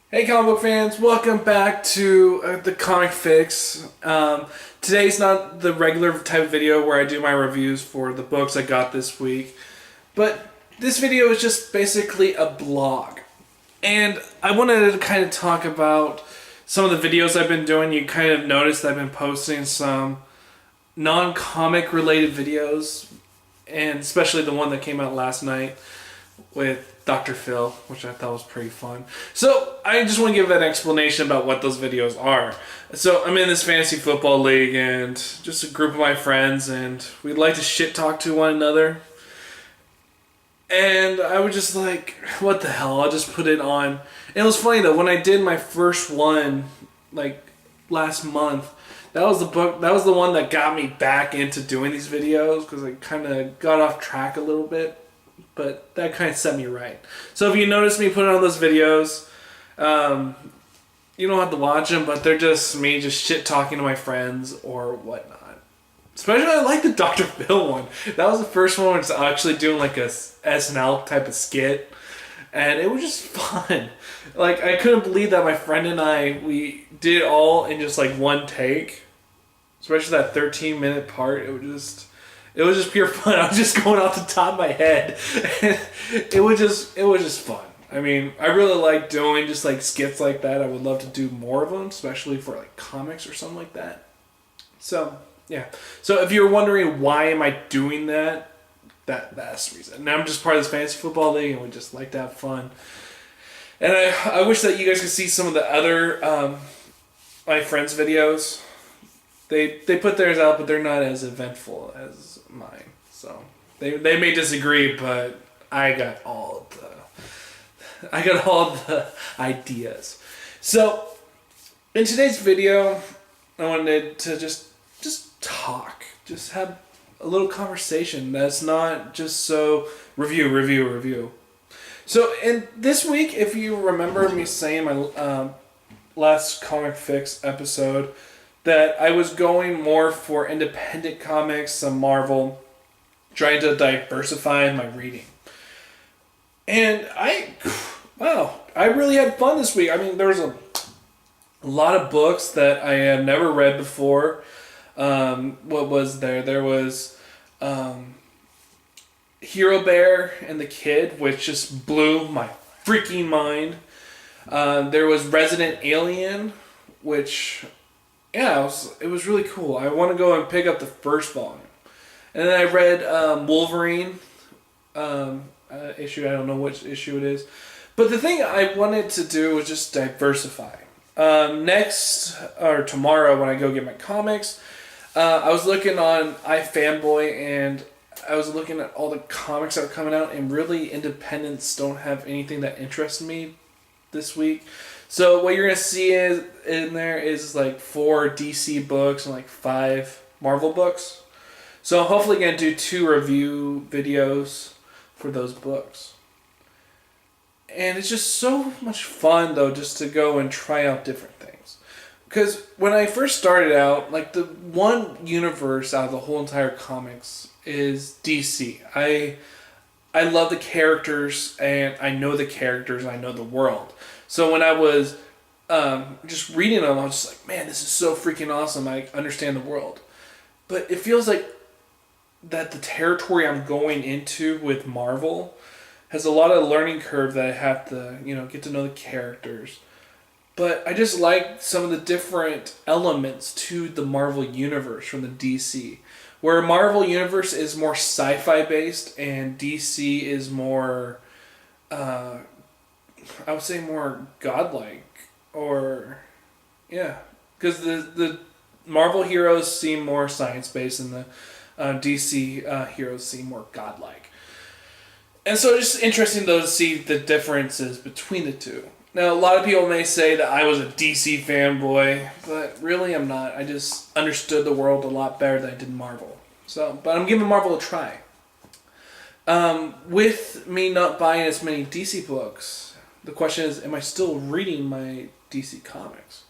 Hey comic book fans, welcome back to the Comic Fix. Today's not the regular type of video where I do my reviews for the books I got this week, but this video is just basically a blog. And I wanted to kind of talk about some of the videos I've been doing. You kind of noticed I've been posting some non-comic related videos, and especially the one that came out last night with Dr. Phil, which I thought was pretty fun. So I just want to give an explanation about what those videos are. So I'm in this fantasy football league and just a group of my friends, and we'd like to shit talk to one another. And I was just like, what the hell, I'll just put it on. And it was funny though, when I did my first one, like last month, that was the one that got me back into doing these videos, because I kind of got off track a little bit. But that kind of set me right. So if you notice me putting on those videos, you don't have to watch them, but they're just me just shit talking to my friends or whatnot. Especially I like the Dr. Phil one. That was the first one where it's actually doing like a SNL type of skit. And it was just fun. Like, I couldn't believe that my friend and we did it all in just like one take. Especially that 13-minute part. It was just pure fun. I was just going off the top of my head. it was just fun. I mean, I really like doing just like skits like that. I would love to do more of them, especially for like comics or something like that. So, yeah. So if you're wondering why am I doing that, that's the reason. And I'm just part of this fantasy football league and we just like to have fun. And I wish that you guys could see some of the other my friends' videos. They put theirs out, but they're not as eventful as mine. So they may disagree, but I got all the ideas. So in today's video, I wanted to just talk, just have a little conversation that's not just so review. So in this week, if you remember me saying my last Comic Fix episode, that I was going more for independent comics, some Marvel, trying to diversify my reading. And I really had fun this week. I mean, there was a lot of books that I had never read before. What was there? There was Hero Bear and the Kid, which just blew my freaking mind. There was Resident Alien, which... yeah, it was really cool. I want to go and pick up the first volume. And then I read Wolverine issue. I don't know which issue it is. But the thing I wanted to do was just diversify. Next, or tomorrow when I go get my comics, I was looking on iFanboy and I was looking at all the comics that are coming out, and really independents don't have anything that interests me this week. So what you're going to see in there is like 4 DC books and like 5 Marvel books. So I'm hopefully going to do 2 review videos for those books. And it's just so much fun though, just to go and try out different things. Because when I first started out, like the one universe out of the whole entire comics is DC. I love the characters, and I know the characters, and I know the world. So when I was just reading them, I was just like, man, this is so freaking awesome. I understand the world. But it feels like that the territory I'm going into with Marvel has a lot of learning curve that I have to, get to know the characters. But I just like some of the different elements to the Marvel universe from the DC. Where Marvel universe is more sci-fi based and DC is more... I would say more godlike, or yeah, because the Marvel heroes seem more science-based and the DC heroes seem more godlike. And so it's just interesting though to see the differences between the two. Now, a lot of people may say that I was a DC fanboy, but really I'm not. I just understood the world a lot better than I did Marvel. But I'm giving Marvel a try. With me not buying as many DC books, the question is, am I still reading my DC comics?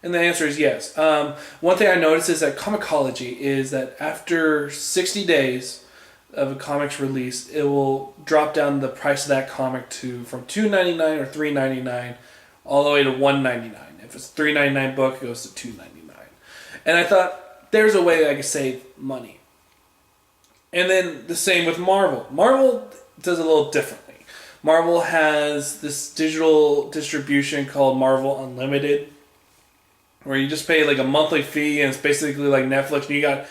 And the answer is yes. One thing I noticed is that Comixology is that after 60 days of a comic's release, it will drop down the price of that comic from $2.99 or $3.99 all the way to $1.99. If it's $3.99 book, it goes to $2.99. And I thought, there's a way I could save money. And then the same with Marvel. Marvel does a little differently. Marvel has this digital distribution called Marvel Unlimited, where you just pay like a monthly fee, and it's basically like Netflix, and you got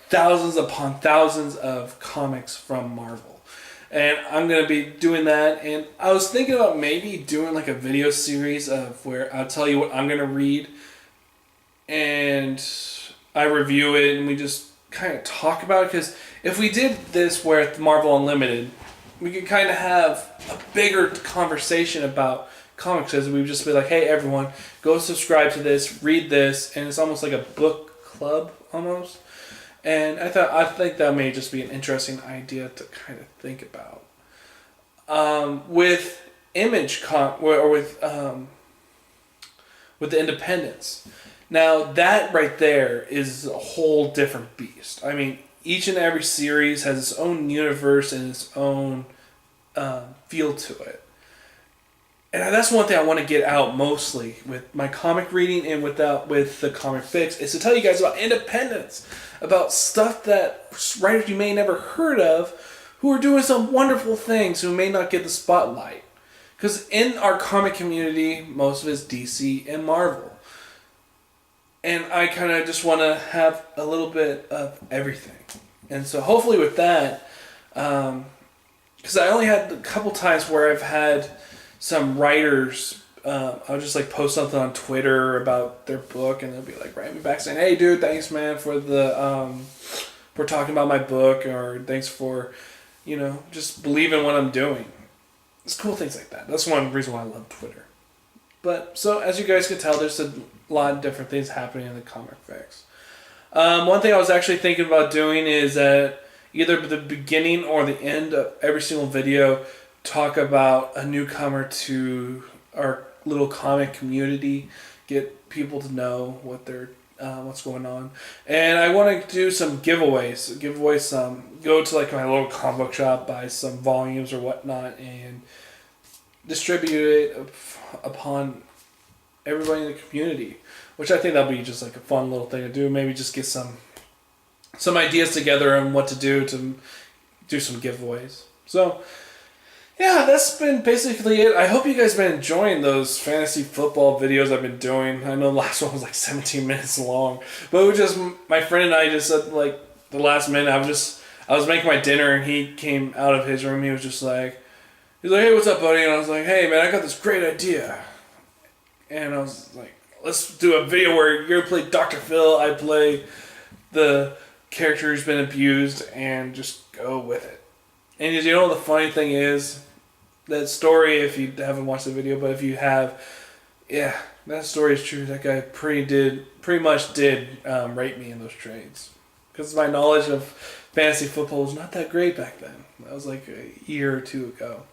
thousands upon thousands of comics from Marvel. And I'm going to be doing that, and I was thinking about maybe doing like a video series of where I'll tell you what I'm going to read, and I review it, and we just kind of talk about it, because if we did this with Marvel Unlimited, we could kind of have a bigger conversation about comics, as we would just be like, hey everyone, go subscribe to this, read this, and it's almost like a book club almost. And I think that may just be an interesting idea to kind of think about. With with the Independents. Now that right there is a whole different beast. I mean, each and every series has its own universe and its own feel to it. And that's one thing I want to get out mostly with my comic reading and with the comic fix, is to tell you guys about Independents, about stuff that writers you may never heard of who are doing some wonderful things who may not get the spotlight. Because in our comic community, most of it is DC and Marvel. And I kind of just want to have a little bit of everything. And so hopefully with that, because I only had a couple times where I've had some writers, I'll just like post something on Twitter about their book, and they'll be like writing me back saying, hey dude, thanks man for for talking about my book, or thanks for, just believing what I'm doing. It's cool things like that. That's one reason why I love Twitter. But so as you guys can tell, there's a lot of different things happening in the comic fix. One thing I was actually thinking about doing is at either the beginning or the end of every single video, talk about a newcomer to our little comic community, get people to know what's going on. And I want to do some giveaways. Go to like my local comic book shop, buy some volumes or whatnot, and distribute it upon everybody in the community, which I think that'll be just like a fun little thing to do. Maybe just get some ideas together on what to do some giveaways. So yeah, that's been basically it. I hope you guys have been enjoying those fantasy football videos I've been doing. I know the last one was like 17 minutes long, but it was just my friend and I just at like the last minute. I was making my dinner, and he came out of his room. He was just like, he's like, hey, what's up, buddy? And I was like, hey man, I got this great idea. And I was like, let's do a video where you're gonna play Dr. Phil, I play the character who's been abused, and just go with it. And the funny thing is, that story, if you haven't watched the video, but if you have, yeah, that story is true. That guy pretty much did rape me in those trades. Because my knowledge of fantasy football was not that great back then. That was like a year or two ago.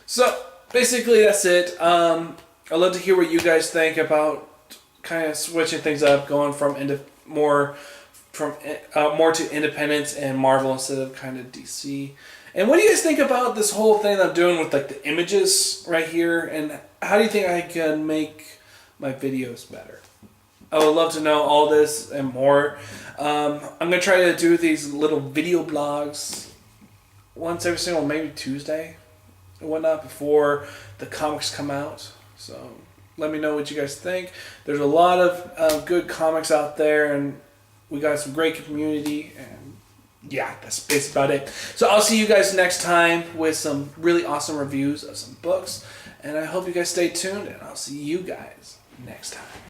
So, basically that's it. I'd love to hear what you guys think about kind of switching things up, going from more to Independence and Marvel instead of kind of DC. And what do you guys think about this whole thing that I'm doing with like the images right here? And how do you think I can make my videos better? I would love to know all this and more. I'm going to try to do these little video blogs once every single, maybe Tuesday and whatnot, before the comics come out. So let me know what you guys think. There's a lot of good comics out there, and we got some great community, and yeah, that's basically about it. So I'll see you guys next time with some really awesome reviews of some books, and I hope you guys stay tuned, and I'll see you guys next time.